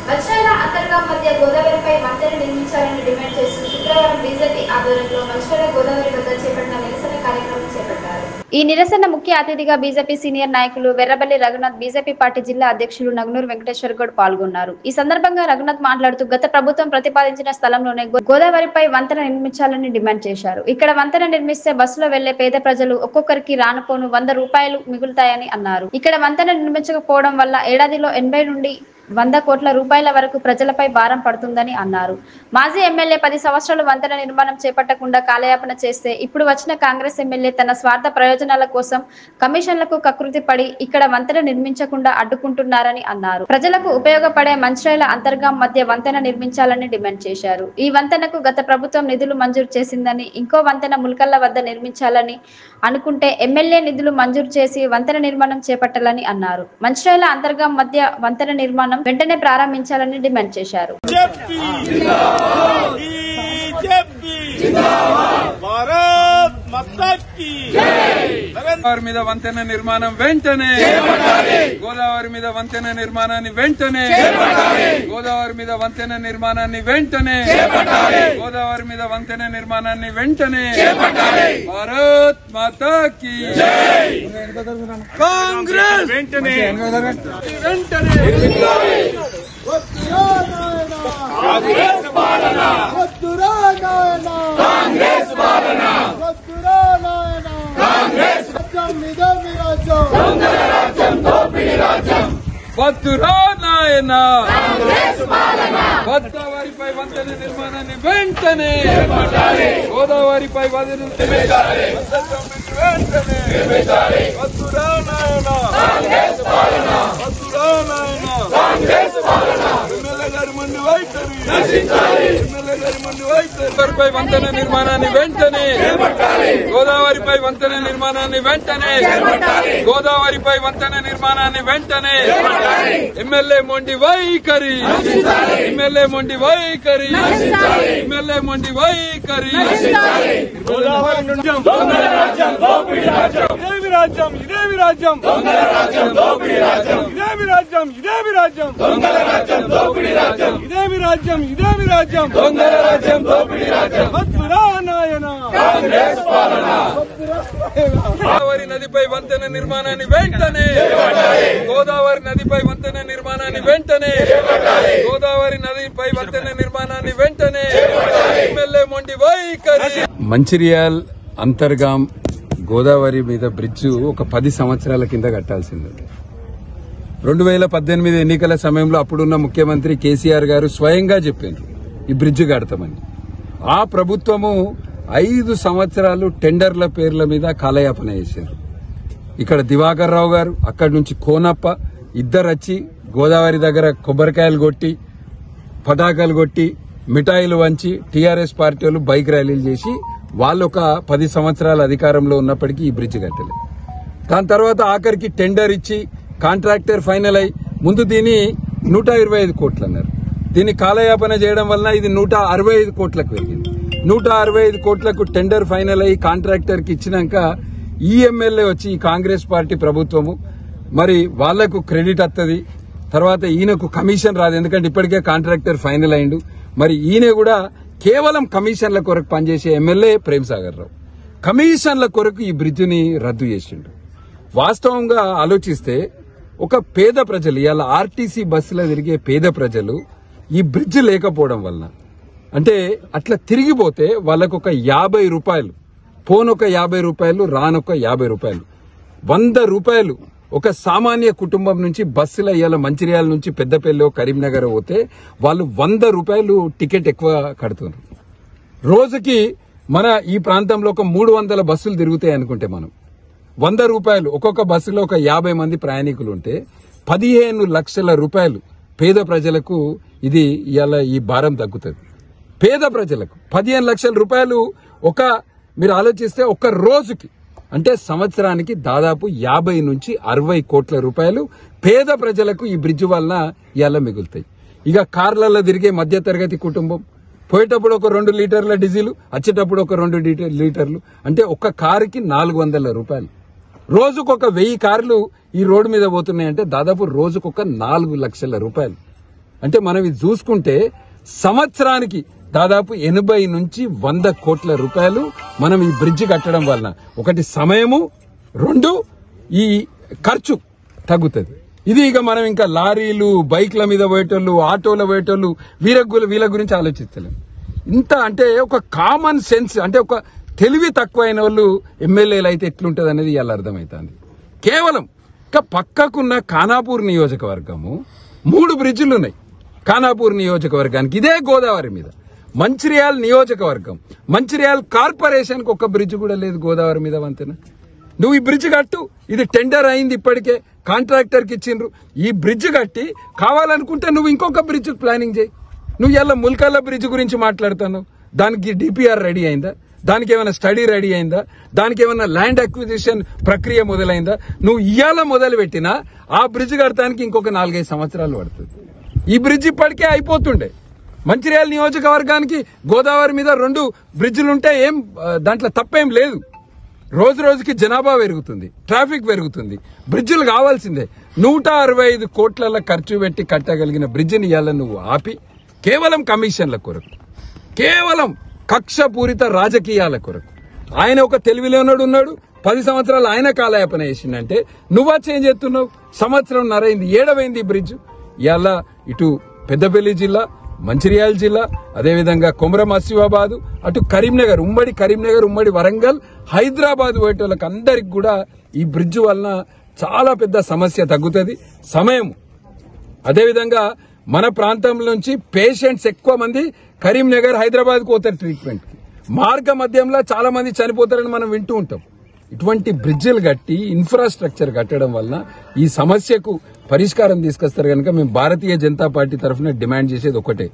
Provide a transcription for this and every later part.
మంచిర్యాల అంతర్గాం మధ్య గోదావరిపై వంతెన నిర్మించాలని డిమాండ్ చేస్తూ శుక్రవారం బీజేపీ ఆధ్వర్యంలో మంచిర్యాల గోదావరి వద్ద చేపట్టిన నిరసన కార్యక్రమం చేపట్టారు. ఈ నిరసన ముఖ్య అతిథిగా బీజేపీ సీనియర్ నాయకులు వెర్రబల్లి రఘునాథ్, బీజేపీ పార్టీ జిల్లా అధ్యక్షులు నగనూరు వెంకటేశ్వర్ గౌడ్ పాల్గొన్నారు. ఈ సందర్భంగా రఘునాథ్ మాట్లాడుతూ గత ప్రభుత్వం ప్రతిపాదించిన స్థలంలోనే గోదావరిపై వంతెన నిర్మించాలని డిమాండ్ చేశారు. ఇక్కడ వంతెన నిర్మిస్తే బస్సులో వెళ్లే పేద ప్రజలు ఒక్కొక్కరికి రానుపోను 100 రూపాయలు మిగులుతాయని అన్నారు. ఇక్కడ వంతెన నిర్మించకపోవడం వల్ల ఏడాదిలో 80 నుండి 100 కోట్ల రూపాయల వరకు ప్రజలపై భారం పడుతుందని అన్నారు. మాజీ ఎమ్మెల్యే 10 సంవత్సరాలు వంతెన నిర్మాణం చేపట్టకుండా కాలయాపన చేస్తే ఇప్పుడు వచ్చిన కాంగ్రెస్ ఎమ్మెల్యే తన స్వార్థ ప్రయోజనాల కోసం కమిషన్లకు కకృతి పడి ఇక్కడ వంతెన నిర్మించకుండా అడ్డుకుంటున్నారని అన్నారు. ప్రజలకు ఉపయోగపడే మంచిర్యాల అంతర్గాం మధ్య వంతెన నిర్మించాలని డిమాండ్ చేశారు. ఈ వంతెనకు గత ప్రభుత్వం నిధులు మంజూరు చేసిందని, ఇంకో వంతెన ముల్కల్ల వద్ద నిర్మించాలని అనుకుంటే ఎమ్మెల్యే నిధులు మంజూరు చేసి వంతెన నిర్మాణం చేపట్టాలని అన్నారు. మంచిర్యాల అంతర్గాం మధ్య వంతెన నిర్మాణం వెంటనే ప్రారంభించాలని డిమాండ్ చేశారు. గోదావరి మీద వంతెన నిర్మాణం వెంటనే, గోదావరి మీద వంతెన నిర్మాణాన్ని వెంటనే, గోదావరి మీద వంతెన నిర్మాణాన్ని వెంటనే, గోదావరి మీద వంతెన నిర్మాణాన్ని వెంటనే. భారత్ మాతా కీ కాంగ్రెస్ వెంటనే వెంటనే కాంగ్రెస్ పాలన, కాంగ్రెస్ పాలన, కాంగ్రెస్ రాజ్యం దోపిడీ రాజ్యం వద్దురా నాయన, గోదావరిపై వంతెన నిర్మాణాన్ని వెంటనే, గోదావరిపై వంతెన వెంటనే వద్దురా నాయన, వద్దురా నాయన, ఎమ్మెల్యే గారి మండి వైఖరి, ఎమ్మెల్యే గారి మండి వైఖరి. గోదావరిపై వంతెన నిర్మాణాన్ని వెంటనే, గోదావరిపై వంతెన నిర్మాణాన్ని వెంటనే, గోదావరిపై వంతెన నిర్మాణాన్ని వెంటనే. ఎమ్మెల్యే మొండి వైఖరి, ఎమ్మెల్యే మొండి వైఖరి, ఎమ్మెల్యే మొండి వైఖరి. గోదావరి నుండి ఇదేమి రాజ్యం, ఇదేమి రాజ్యం, ఇదేమి రాజ్యం, ఇదేమి రాజ్యం, ఇదేమి రాజ్యం, ఇదేమి రాజ్యం, దొంగల రాజ్యం, దోపిడీ రాజ్యం. వద్దురా నాయన, కాంగ్రెస్ పాలన. గోదావరి నదిపై వంతెన నిర్మాణాన్ని వెంటనే, గోదావరి నదిపై వంతెన నిర్మాణాన్ని వెంటనే, గోదావరి నదిపై వంతెన నిర్మాణాన్ని వెంటనే. ఎమ్మెల్యే మొండి వైఖరి. మంచిర్యాల్ అంతర్గాం గోదావరి మీద బ్రిడ్జ్ ఒక 10 సంవత్సరాల కింద కట్టాల్సింది. 2018 ఎన్నికల సమయంలో అప్పుడున్న ముఖ్యమంత్రి కేసీఆర్ గారు స్వయంగా చెప్పారు ఈ బ్రిడ్జ్ కడతామని. ఆ ప్రభుత్వము 5 సంవత్సరాలు టెండర్ల పేర్ల మీద కాలయాపన చేశారు. ఇక్కడ దివాకర్ రావు గారు, అక్కడి నుంచి కోనప్ప ఇద్దరు వచ్చి గోదావరి దగ్గర కొబ్బరికాయలు కొట్టి, పటాకాలు కొట్టి, మిఠాయిలు వంచి టీఆర్ఎస్ పార్టీ వాళ్ళు బైక్ ర్యాలీలు చేసి వాళ్ళు ఒక 10 సంవత్సరాల అధికారంలో ఉన్నప్పటికీ ఈ బ్రిడ్జ్ కట్టలేదు. దాని తర్వాత ఆఖరికి టెండర్ ఇచ్చి కాంట్రాక్టర్ ఫైనల్ అయి ముందు దీన్ని 125 కోట్లు అన్నారు. దీన్ని కాలయాపన చేయడం వలన ఇది 165 కోట్లకు వెళ్ళింది. 165 కోట్లకు టెండర్ ఫైనల్ అయ్యి కాంట్రాక్టర్ కి ఇచ్చినాక ఈ ఎమ్మెల్యే వచ్చి ఈ కాంగ్రెస్ పార్టీ ప్రభుత్వము మరి వాళ్లకు క్రెడిట్ వస్తుంది, తర్వాత ఈయనకు కమిషన్ రాదు, ఎందుకంటే ఇప్పటికే కాంట్రాక్టర్ ఫైనల్ అయిండు. మరి ఈయన కూడా కేవలం కమిషన్ల కొరకు పనిచేసే ఎమ్మెల్యే ప్రేమ్ సాగర్ రావు కమిషన్ల కొరకు ఈ బ్రిడ్జిని రద్దు చేసిండు. వాస్తవంగా ఆలోచిస్తే ఒక పేద ప్రజలు, ఇవాళ ఆర్టీసీ బస్సులో తిరిగే పేద ప్రజలు ఈ బ్రిడ్జ్ లేకపోవడం వలన అంటే అట్లా తిరిగిపోతే వాళ్ళకు ఒక 50 రూపాయలు, పోనొక 50 రూపాయలు, రానొక 50 రూపాయలు, 100 రూపాయలు ఒక సామాన్య కుటుంబం నుంచి బస్సులో ఇవాళ మంచిర్యాల నుంచి పెద్దపల్లి కరీంనగర్ పోతే వాళ్ళు 100 రూపాయలు టికెట్ ఎక్కువ కడుతున్నారు. రోజుకి మన ఈ ప్రాంతంలో ఒక 300 బస్సులు తిరుగుతాయి అనుకుంటే మనం 100 రూపాయలు ఒక్కొక్క బస్సులో ఒక 50 మంది ప్రయాణికులు ఉంటే 15 లక్షల రూపాయలు పేద ప్రజలకు ఇది ఇవాళ ఈ భారం తగ్గుతుంది. పేద ప్రజలకు 15 లక్షల రూపాయలు మీరు ఆలోచిస్తే ఒక రోజుకి అంటే సంవత్సరానికి దాదాపు 50 నుంచి 60 కోట్ల రూపాయలు పేద ప్రజలకు ఈ బ్రిడ్జ్ వలన ఇవాళ మిగులుతాయి. ఇక కార్లలో తిరిగే మధ్యతరగతి కుటుంబం పోయేటప్పుడు ఒక 2 లీటర్ల డీజిల్, వచ్చేటప్పుడు ఒక 2 లీటర్లు, అంటే ఒక్క కారుకి 400 రూపాయలు. రోజుకొక 1000 కార్లు ఈ రోడ్డు మీద పోతున్నాయంటే దాదాపు రోజుకొక 4 లక్షల రూపాయలు. అంటే మనం ఇది చూసుకుంటే సంవత్సరానికి దాదాపు 80 నుంచి 100 కోట్ల రూపాయలు మనం ఈ బ్రిడ్జ్ కట్టడం వలన ఒకటి సమయము, 2 ఈ ఖర్చు తగ్గుతుంది. ఇది ఇక మనం ఇంకా లారీలు, బైక్ల మీద పోయేటోళ్ళు, ఆటోలో పోయేటోళ్ళు వీళ్ళ గురించి ఆలోచిస్తలేం. ఇంత అంటే ఒక కామన్ సెన్స్, అంటే ఒక తెలివి తక్కువైన వాళ్ళు ఎమ్మెల్యేలు అయితే ఎట్లుంటది అనేది ఇవాళ అర్థమవుతుంది. కేవలం ఇక పక్కకున్న ఖానాపూర్ నియోజకవర్గము 3 బ్రిడ్జిలు ఉన్నాయి. ఖానాపూర్ నియోజకవర్గానికి ఇదే గోదావరి మీద. మంచిర్యాల నియోజకవర్గం, మంచిర్యాల కార్పొరేషన్ కు ఒక బ్రిడ్జ్ కూడా లేదు గోదావరి మీద వంతెన. నువ్వు ఈ బ్రిడ్జ్ కట్టు, ఇది టెండర్ అయింది, ఇప్పటికే కాంట్రాక్టర్ కి ఇచ్చిండ్రు. ఈ బ్రిడ్జ్ కట్టి కావాలనుకుంటే నువ్వు ఇంకొక బ్రిడ్జ్ ప్లానింగ్ చేయి. నువ్వు ఇలా ముల్కల్ల బ్రిడ్జ్ గురించి మాట్లాడుతున్నావు, దానికి డిపిఆర్ రెడీ అయిందా? దానికి ఏమైనా స్టడీ రెడీ అయిందా? దానికి ఏమైనా ల్యాండ్ అక్విజిషన్ ప్రక్రియ మొదలైందా? నువ్వు ఇవాళ మొదలు పెట్టినా ఆ బ్రిడ్జ్ కడతానికి ఇంకొక 4-5 సంవత్సరాలు పడుతుంది. ఈ బ్రిడ్జ్ ఇప్పటికే అయిపోతుండే. మంచిర్యాల నియోజకవర్గానికి గోదావరి మీద 2 బ్రిడ్జిలుంటే ఏం దాంట్లో తప్పేం లేదు. రోజు రోజుకి జనాభా పెరుగుతుంది, ట్రాఫిక్ పెరుగుతుంది, బ్రిడ్జిలు కావాల్సిందే. 165 కోట్ల ఖర్చు పెట్టి కట్టగలిగిన బ్రిడ్జిని ఇవాళ నువ్వు ఆపి కేవలం కమిషన్ల కొరకు, కేవలం కక్షపూరిత రాజకీయాల కొరకు, ఆయన ఒక తెలివిలోనోడు ఉన్నాడు, 10 సంవత్సరాలు ఆయన కాలయాపన చేసిందంటే నువ్వా చేంజ్ చేస్తున్నావు. సంవత్సరం నరైంది, ఏడవైంది ఈ బ్రిడ్జ్. ఇవాళ ఇటు పెద్దపల్లి జిల్లా, మంచిర్యాల జిల్లా, అదేవిధంగా కొమరం ఆసిఫాబాద్, అటు కరీంనగర్, ఉమ్మడి కరీంనగర్, ఉమ్మడి వరంగల్, హైదరాబాద్ పోయేటోళ్ళకి అందరికి కూడా ఈ బ్రిడ్జ్ వలన చాలా పెద్ద సమస్య తగ్గుతుంది, సమయం. అదేవిధంగా మన ప్రాంతం నుంచి పేషెంట్స్ ఎక్కువ మంది కరీంనగర్, హైదరాబాద్ పోతారు ట్రీట్మెంట్ కి. మార్గ మధ్యంలో చాలా మంది చనిపోతారని మనం వింటూ ఉంటాం. ఇటువంటి బ్రిడ్జిలు కట్టి ఇన్ఫ్రాస్ట్రక్చర్ కట్టడం వలన ఈ సమస్యకు పరిష్కారం తీసుకొస్తారు కనుక మేము భారతీయ జనతా పార్టీ తరఫున డిమాండ్ చేసేది ఒకటే.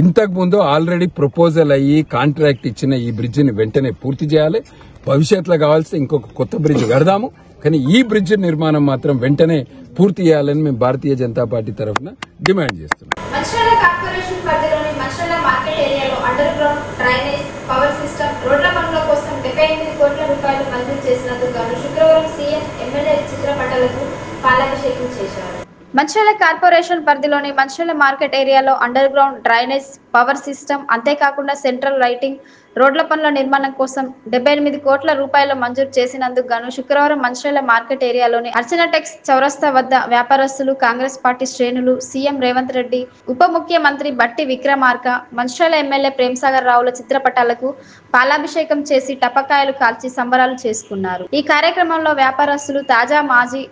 ఇంతకు ముందు ఆల్రెడీ ప్రపోజల్ అయ్యి కాంట్రాక్ట్ ఇచ్చిన ఈ బ్రిడ్జిని వెంటనే పూర్తి చేయాలి. భవిష్యత్తులో కావాల్సి ఇంకొక కొత్త బ్రిడ్జ్ కడదాము, కానీ ఈ బ్రిడ్జ్ నిర్మాణం మాత్రం వెంటనే పూర్తి చేయాలని మేము భారతీయ జనతా పార్టీ తరఫున డిమాండ్ చేస్తున్నాం. మంచిర్యాల కార్పొరేషన్ పరిధిలోని మంచిర్యాల మార్కెట్ ఏరియాలో under ground drainage, power system, రోడ్ల పనుల కోసం 78 కోట్ల రూపాయలు మంజూరు చేసినందుకు గాను శుక్రవారం సీఎం, ఎమ్మెల్యే చిత్రపటాలకు పాలాభిషేకం చేశారు. మంచిర్యాల కార్పొరేషన్ పరిధిలోని మంచిర్యాల మార్కెట్ ఏరియాలో under ground drainage, power system, అంతేకాకుండా సెంట్రల్ లైటింగ్, రోడ్ల పనుల నిర్మాణం కోసం 78 కోట్ల రూపాయలు మంజూరు చేసినందుకు గాను శుక్రవారం మంచిర్యాల మార్కెట్ ఏరియాలోని అర్చన టెక్స్ చౌరస్తా వద్ద వ్యాపారస్తులు, కాంగ్రెస్ పార్టీ శ్రేణులు, సీఎం రేవంత్ రెడ్డి, ఉప ముఖ్యమంత్రి బట్టి విక్రమార్క, మంచిర్యాల ఎమ్మెల్యే ప్రేమ్సాగర్ రావుల చిత్రపటాలకు పాలాభిషేకం చేసి టపకాయలు కాల్చి సంబరాలు చేసుకున్నారు. ఈ కార్యక్రమంలో వ్యాపారస్తులు, తాజా మాజీ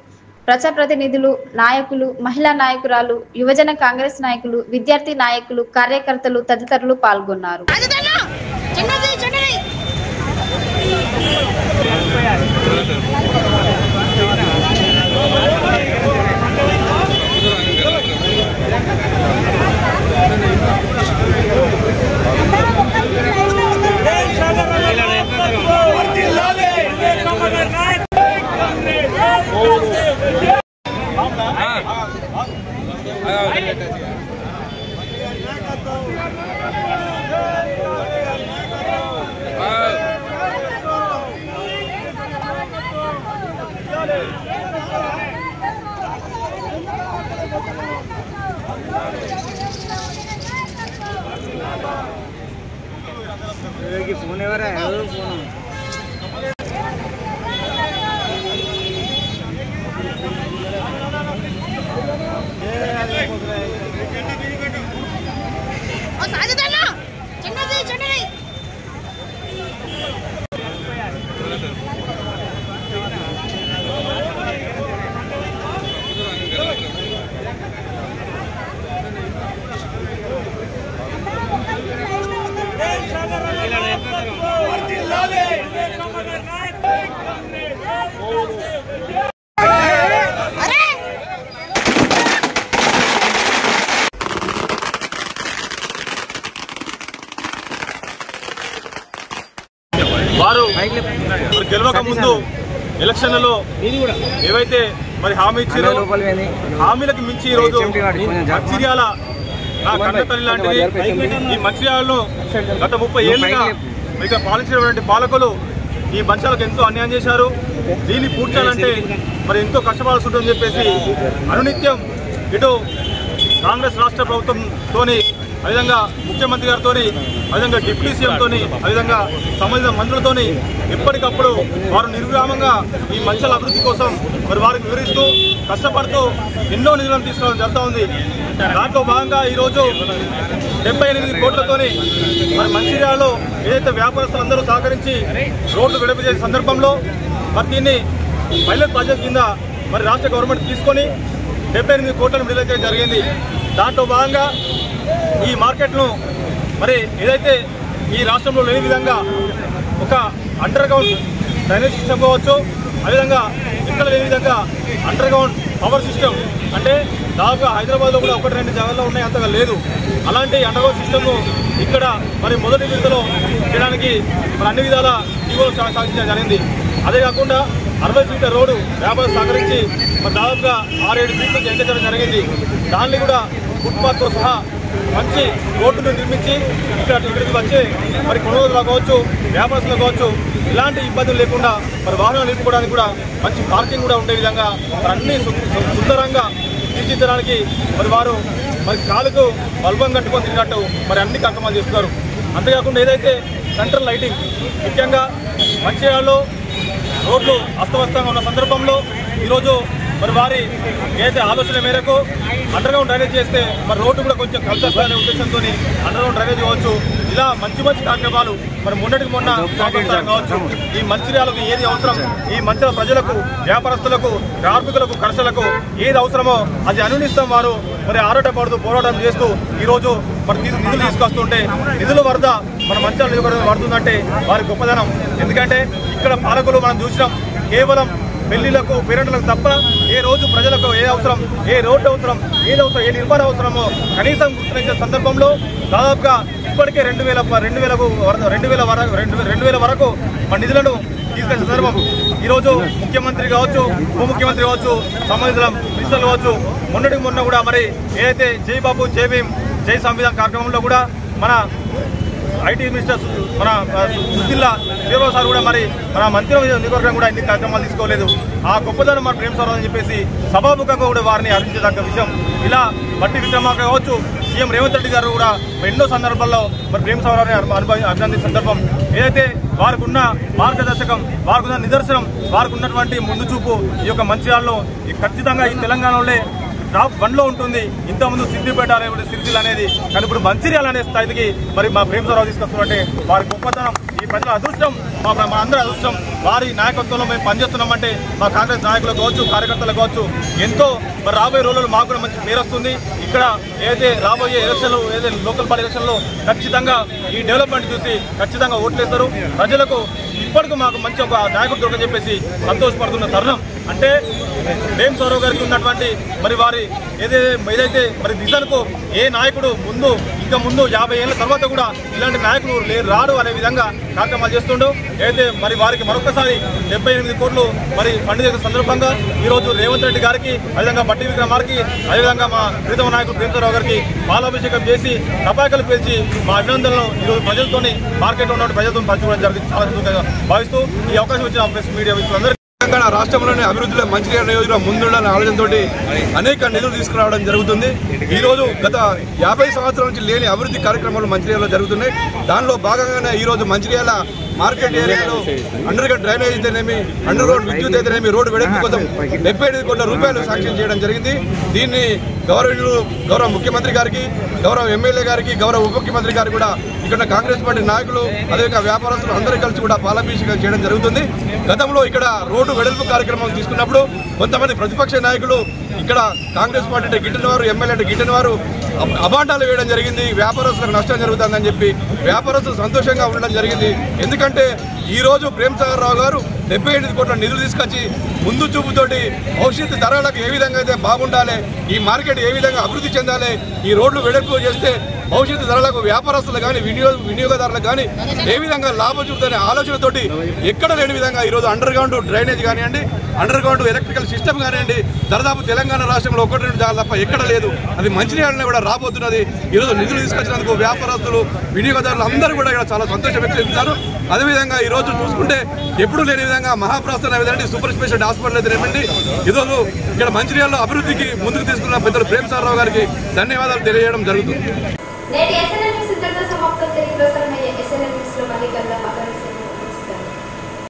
ప్రజాప్రతినిధులు, నాయకులు, మహిళా నాయకురాలు, యువజన కాంగ్రెస్ నాయకులు, విద్యార్థి నాయకులు, కార్యకర్తలు తదితరులు పాల్గొన్నారు. फोन एवर है फोन వారు గెలవక ముందు ఎలక్షన్లలో ఏవైతే మరి హామీ ఇచ్చారో హామీలకు మించి ఈరోజు మంచిర్యాల నా కన్న తల్లి లాంటిది. ఈ మంచిర్యాలలో గత 30 ఏళ్లుగా ఇక్కడ పాలించినటువంటి పాలకులు ఈ మంచాలకు ఎంతో అన్యాయం చేశారు. దీన్ని పూడ్చాలంటే మరి ఎంతో కష్టపడాల్సి ఉంటుందని చెప్పేసి అనునిత్యం ఇటు కాంగ్రెస్ రాష్ట్ర ప్రభుత్వంతోని, అదేవిధంగా ముఖ్యమంత్రి గారితో, అదేవిధంగా డిప్యూటీ సీఎంతో, అదేవిధంగా సంబంధిత మంత్రులతోని ఎప్పటికప్పుడు వారు నిర్విరామంగా ఈ మంచాల అభివృద్ధి కోసం మరి వారికి వివరిస్తూ కష్టపడుతూ ఎన్నో నిధులను తీసుకోవడం జరుగుతూ ఉంది. దాంట్లో భాగంగా ఈరోజు 78 కోట్లతోని మరి మంచిర్యాలలో ఏదైతే వ్యాపారస్తులందరూ సహకరించి రోడ్లు విడుదల చేసే సందర్భంలో మరి దీన్ని పైలట్ ప్రాజెక్ట్ కింద మరి రాష్ట్ర గవర్నమెంట్ తీసుకొని 78 కోట్లను విడుదల చేయడం జరిగింది. దాంట్లో భాగంగా ఈ మార్కెట్ను మరి ఏదైతే ఈ రాష్ట్రంలో లేని విధంగా ఒక అండర్ గ్రౌండ్ డ్రైనేజ్ సిస్టమ్ కావచ్చు, అదేవిధంగా ఇక్కడ లేని విధంగా అండర్ గ్రౌండ్ పవర్ సిస్టమ్, అంటే దాదాపుగా హైదరాబాద్లో కూడా 1-2 జాగాల్లో ఉన్నాయి, అంతగా లేదు. అలాంటి అండర్ గ్రౌండ్ సిస్టమ్ను ఇక్కడ మరి మొదటి విడతలో చేయడానికి మరి అన్ని విధాల ఈవోలు సాధించడం జరిగింది. అదే కాకుండా 60 ఫీట్ల రోడ్డు వ్యాపారం సహకరించి మరి దాదాపుగా 6-7 ఫీట్లు ఎంచడం జరిగింది. దాన్ని కూడా ఫుట్పాత్తో సహా మంచి రోడ్డును నిర్మించి ఇక్కడికి వచ్చే మరి కొనుగోలులో కావచ్చు, వ్యాపారస్తులు కావచ్చు, ఇలాంటి ఇబ్బందులు లేకుండా మరి వాహనాలు నిలుపుకోవడానికి కూడా మంచి పార్కింగ్ కూడా ఉండే విధంగా మరి అన్ని సుందరంగా తీర్చిదిద్దడానికి మరి వారు మరి కాలుకు బల్బం కట్టుకొని తిరిగినట్టు మరి అన్ని కార్యక్రమాలు చేస్తున్నారు. అంతేకాకుండా ఏదైతే సెంట్రల్ లైటింగ్, ముఖ్యంగా మంచిర్యాలలో రోడ్లు అస్తవ్యస్తంగా ఉన్న సందర్భంలో ఈరోజు మరి వారి ఏదైతే ఆలోచన మేరకు అండర్ గ్రౌండ్ డ్రైనేజ్ చేస్తే మరి రోడ్డు కూడా కొంచెం కలిసి వస్తాయనే ఉద్దేశంతో అండర్ గ్రౌండ్ డ్రైనేజ్ కావచ్చు, ఇలా మంచి కార్యక్రమాలు మరి మొన్నటికి మొన్న కావచ్చు. ఈ మంచిర్యాలకు ఏది అవసరం, ఈ మంచిర్యాల ప్రజలకు, వ్యాపారస్తులకు, కార్మికులకు, కర్షకులకు ఏది అవసరమో అది అనునిస్తాం వారు మరి ఆరాటపడుతూ పోరాటం చేస్తూ ఈరోజు మరి నిధులు తీసుకొస్తుంటే నిధుల వరద మన మంచిర్యాల నియోజకవర్గం పడుతుందంటే వారి గొప్పదనం. ఎందుకంటే ఇక్కడ పాలకులు మనం చూసినాం, కేవలం పెళ్లిలకు, పేరెంట్లకు తప్ప ఏ రోజు ప్రజలకు ఏ అవసరం, ఏ రోడ్డు అవసరం, ఏది అవసరం, ఏ నిర్మాణం అవసరమో కనీసం గుర్తించే సందర్భంలో దాదాపుగా ఇప్పటికే 2000 వరకు మన నిధులను తీసుకొచ్చే సందర్భం. ఈరోజు ముఖ్యమంత్రి కావచ్చు, ఉప ముఖ్యమంత్రి కావచ్చు, సంబంధిత మినిస్టర్లు కావచ్చు, మొన్న కూడా మరి ఏదైతే జై బాబు జై భీమ్ జై సంవిధాన్ కార్యక్రమంలో కూడా మన ఐటీ మినిస్టర్ మన జిల్లా శ్రీరావు సార్ కూడా మరి మన మంత్రి నియోజకవర్గం కూడా ఇన్ని కార్యక్రమాలు తీసుకోలేదు. ఆ గొప్పదనం మన ప్రేమ సార్ అని చెప్పేసి సభాముఖంగా కూడా వారిని అర్పించదగ్గ విషయం. ఇలా బట్టి విక్రమార్క కావచ్చు, సీఎం రేవంత్ రెడ్డి గారు కూడా ఎన్నో సందర్భాల్లో మరి ప్రేమ సార్ అభినందించిన సందర్భం. ఏదైతే వారికి ఉన్న మార్గదర్శకం, వారికి ఉన్న నిదర్శనం, వారికి ఉన్నటువంటి ముందు చూపు ఈ యొక్క మంచిర్యాలలో ఖచ్చితంగా ఈ తెలంగాణలో టాప్ 1లో ఉంటుంది. ఇంతకుముందు సిద్దిపేట సిరిసిల్ల అనేది, కానీ ఇప్పుడు మంచిర్యాల అనే స్థాయికి మరి మా ప్రేమసారావు తీసుకొస్తున్నట్టే వారి గొప్పతనం, ఈ ప్రజల అదృష్టం, మా అందరి అదృష్టం. వారి నాయకత్వంలో మేము పనిచేస్తున్నామంటే మా కాంగ్రెస్ నాయకులకు కావచ్చు, కార్యకర్తలకు కావచ్చు ఎంతో మరి రాబోయే రోజుల్లో మాకు కూడా మంచి పేరు వస్తుంది. ఇక్కడ ఏదైతే రాబోయే ఎలక్షన్లు, ఏదైతే లోకల్ బాడీ ఎలక్షన్లో ఖచ్చితంగా ఈ డెవలప్మెంట్ చూసి ఖచ్చితంగా ఓట్లేస్తారు. ప్రజలకు ఇప్పటికీ మాకు మంచి ఒక నాయకుడు దొరకని చెప్పేసి సంతోషపడుతున్న తరుణం. అంటే ప్రేమసారావు గారికి ఉన్నటువంటి మరి వారి ఏదైతే మరి విజన్కు ఏ నాయకుడు ముందు 50 ఏళ్ల తర్వాత కూడా ఇలాంటి నాయకులు రాడు అనే విధంగా కార్యక్రమాలు చేస్తుండో, అయితే మరి వారికి మరొకసారి 78 కోట్లు మరి ఫండ్ చేసిన సందర్భంగా ఈరోజు రేవంత్ రెడ్డి గారికి, అదేవిధంగా బట్టి విక్రమార్కి, అదేవిధంగా మా ప్రీతమ నాయకుడు ప్రేమసారావు గారికి పాలాభిషేకం చేసి టపాకాయలు పేల్చి మా అభినందనలు ఈరోజు ప్రజలతోని మార్కెట్లో ఉన్న ప్రజలతో పంచుకోవడం జరిగింది. చాలా సంతోషంగా భావిస్తూ ఈ అవకాశం ఇచ్చిన ప్రెస్ మీడియా మిత్రులందరూ తెలంగాణ రాష్ట్రంలోని అభివృద్ధిలో మంచిర్యాల నియోజకవర్గం ముందుండాలనే ఆలోచనతో అనేక నిధులు తీసుకురావడం జరుగుతుంది. ఈ రోజు గత 50 సంవత్సరాల నుంచి లేని అభివృద్ధి కార్యక్రమాలు మంచిర్యాలలో జరుగుతున్నాయి. దానిలో భాగంగానే ఈ రోజు మంచిర్యాల మార్కెట్ ఏరియాలో అండర్ గ్రౌండ్ డ్రైనేజ్ అయితేనేమి, అండర్ గ్రౌండ్ విద్యుత్ అయితేనేమి, రోడ్డు వెడల్పు కోసం 75 కోట్ల రూపాయలు శాంక్షన్ చేయడం జరిగింది. దీన్ని గౌరవ ముఖ్యమంత్రి గారికి, గౌరవ ఎమ్మెల్యే గారికి, గౌరవ ఉప ముఖ్యమంత్రి గారికి కూడా ఇక్కడ కాంగ్రెస్ పార్టీ నాయకులు, అదేవిధంగా వ్యాపారస్తులు అందరూ కలిసి కూడా పాలాభిషేకం చేయడం జరుగుతుంది. గతంలో ఇక్కడ రోడ్డు వెడల్పు కార్యక్రమం తీసుకున్నప్పుడు కొంతమంది ప్రతిపక్ష నాయకులు ఇక్కడ కాంగ్రెస్ పార్టీ అంటే గిట్టిన వారు, ఎమ్మెల్యే అంటే గిట్టిన వారు అబాండాలు వేయడం జరిగింది. వ్యాపారస్తులకు నష్టం జరుగుతుందని చెప్పి వ్యాపారస్తులు సంతోషంగా ఉండడం జరిగింది. ఎందుకంటే ఈ రోజు ప్రేమసాగర్ రావు గారు 78 కోట్ల నిధులు తీసుకొచ్చి ముందు చూపుతోటి భవిష్యత్తు తరాలకు ఏ విధంగా అయితే బాగుండాలి, ఈ మార్కెట్ ఏ విధంగా అభివృద్ధి చెందాలి, ఈ రోడ్లు వెడల్పు చేస్తే భవిష్యత్తు ధరలకు వ్యాపారస్తులు కానీ వినియోగదారులకు కానీ ఏ విధంగా లాభం చూపుతున్న ఆలోచనతోటి ఎక్కడ లేని విధంగా ఈరోజు అండర్ గ్రౌండ్ డ్రైనేజ్ కానివ్వండి, అండర్ గ్రౌండ్ ఎలక్ట్రికల్ సిస్టమ్ కానివ్వండి, దాదాపు తెలంగాణ రాష్ట్రంలో 1-2 జాగాలు తప్ప ఎక్కడ లేదు. అది మంచినీళ్ళని కూడా రాబోతున్నది. ఈరోజు నిధులు తీసుకొచ్చినందుకు వ్యాపారస్తులు వినియోగదారులు అందరూ కూడా ఇక్కడ చాలా సంతోషం వ్యక్తం చేస్తున్నారు. అదేవిధంగా ఈరోజు చూసుకుంటే ఎప్పుడూ లేని విధంగా మహాప్రస్థానం ఏదంటే సూపర్ స్పెషాలిటీ హాస్పిటల్ అయితే ఏమండి ఈరోజు ఇక్కడ మంచిర్యాలలో అభివృద్ధికి ముందుకు తీసుకున్న పెద్దలు ప్రేమసారరావు గారికి ధన్యవాదాలు తెలియజేయడం జరుగుతుంది. నేటి SNL న్యూస్ ఇంతటితో సమాప్తం. తిరిగి ప్రసారమయ్యే SNL న్యూస్ లో మళ్ళీ కలుద్దాం.